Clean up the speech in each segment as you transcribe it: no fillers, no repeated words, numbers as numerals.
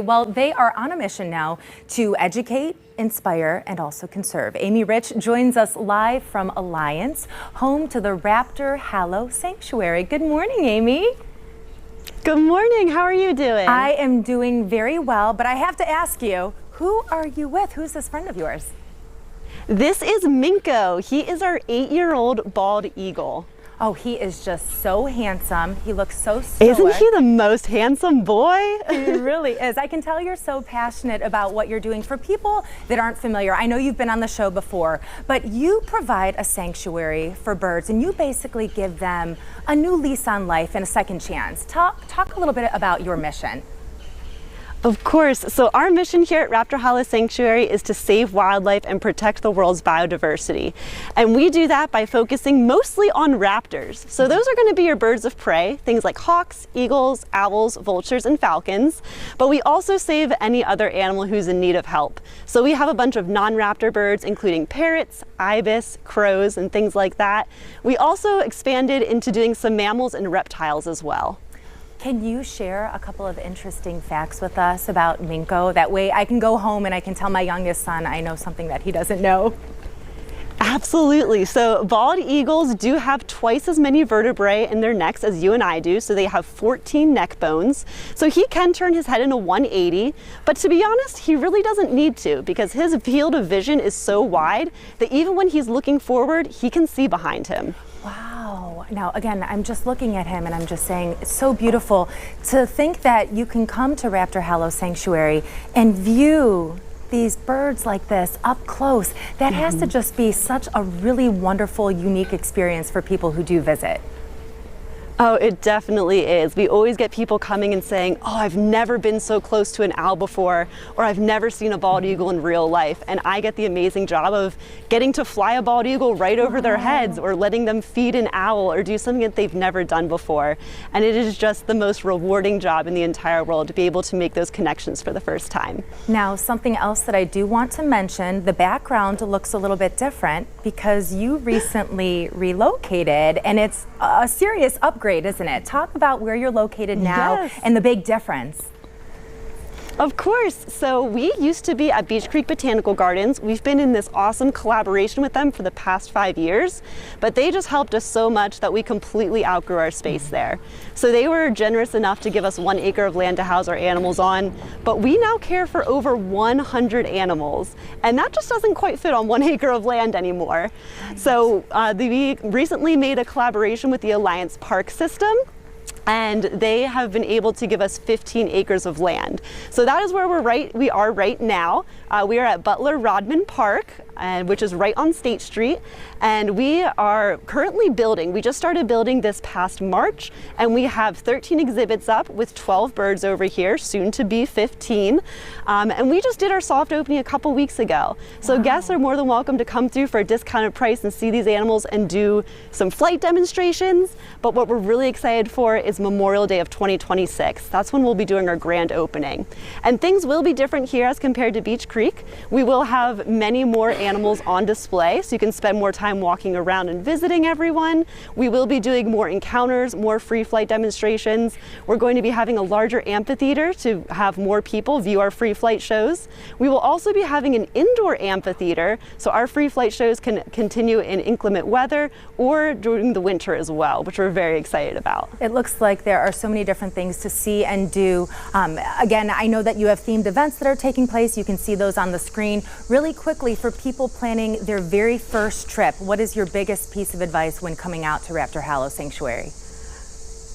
Well, they are on a mission now to educate, inspire, and also conserve. Amy Rich joins us live from Alliance, home to the Raptor Hallow Sanctuary. Good morning, Amy. Good morning. How are you doing? I am doing very well, but I have to ask you, who are you with? Who's this friend of yours? This is Minko. He is our 8-year-old bald eagle. Oh, he is just so handsome. He looks so stoic. Isn't he the most handsome boy? He really is. I can tell you're so passionate about what you're doing. For people that aren't familiar, I know you've been on the show before, but you provide a sanctuary for birds and you basically give them a new lease on life and a second chance. Talk a little bit about your mission. Of course. So our mission here at Raptor Hallow Sanctuary is to save wildlife and protect the world's biodiversity. And we do that by focusing mostly on raptors. So those are going to be your birds of prey, things like hawks, eagles, owls, vultures, and falcons. But we also save any other animal who's in need of help. So we have a bunch of non-raptor birds, including parrots, ibis, crows, and things like that. We also expanded into doing some mammals and reptiles as well. Can you share a couple of interesting facts with us about Minko? That way I can go home and I can tell my youngest son I know something that he doesn't know. Absolutely. So bald eagles do have twice as many vertebrae in their necks as you and I do. So they have 14 neck bones. So he can turn his head into 180. But to be honest, he really doesn't need to because his field of vision is so wide that even when he's looking forward, he can see behind him. Wow. Now, again, I'm just looking at him and I'm just saying it's so beautiful to think that you can come to Raptor Hallow Sanctuary and view these birds like this up close. That has to just be such a really wonderful, unique experience for people who do visit. Oh, it definitely is. We always get people coming and saying, oh, I've never been so close to an owl before, or I've never seen a bald eagle in real life. And I get the amazing job of getting to fly a bald eagle right over their heads, or letting them feed an owl, or do something that they've never done before. And it is just the most rewarding job in the entire world to be able to make those connections for the first time. Now, something else that I do want to mention, the background looks a little bit different because you recently relocated, and it's a serious upgrade. Isn't it? Talk about where you're located now and the big difference. Of course. So we used to be at Beach Creek Botanical Gardens. We've been in this awesome collaboration with them for the past 5 years, but they just helped us so much that we completely outgrew our space there. So they were generous enough to give us 1 acre of land to house our animals on, but we now care for over 100 animals, and that just doesn't quite fit on 1 acre of land anymore. So we recently made a collaboration with the Alliance Park System, and they have been able to give us 15 acres of land. So that is where we are right now. We are at Butler Rodman Park, which is right on State Street, and we are currently building. We just started building this past March, and we have 13 exhibits up with 12 birds over here, soon to be 15. And we just did our soft opening a couple weeks ago. So guests are more than welcome to come through for a discounted price and see these animals and do some flight demonstrations. But what we're really excited for is Memorial Day of 2026. That's when we'll be doing our grand opening. And things will be different here as compared to Beach Creek. We will have many more animals on display, so you can spend more time walking around and visiting everyone. We will be doing more encounters, more free flight demonstrations. We're going to be having a larger amphitheater to have more people view our free flight shows. We will also be having an indoor amphitheater, so our free flight shows can continue in inclement weather or during the winter as well, which we're very excited about. It looks like there are so many different things to see and do. Again, I know that you have themed events that are taking place. You can see those on the screen. Really quickly, for people planning their very first trip, what is your biggest piece of advice when coming out to Raptor Hallow Sanctuary?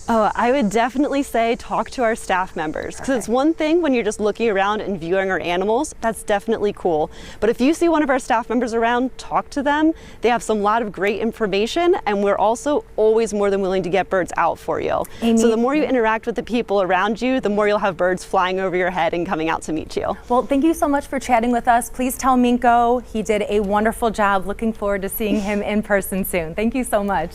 Oh, I would definitely say talk to our staff members, because it's one thing when you're just looking around and viewing our animals. That's definitely cool. But if you see one of our staff members around, talk to them. They have some lot of great information, and we're also always more than willing to get birds out for you. Amy, so the more you interact with the people around you, the more you'll have birds flying over your head and coming out to meet you. Well, thank you so much for chatting with us. Please tell Minko he did a wonderful job. Looking forward to seeing him in person soon. Thank you so much.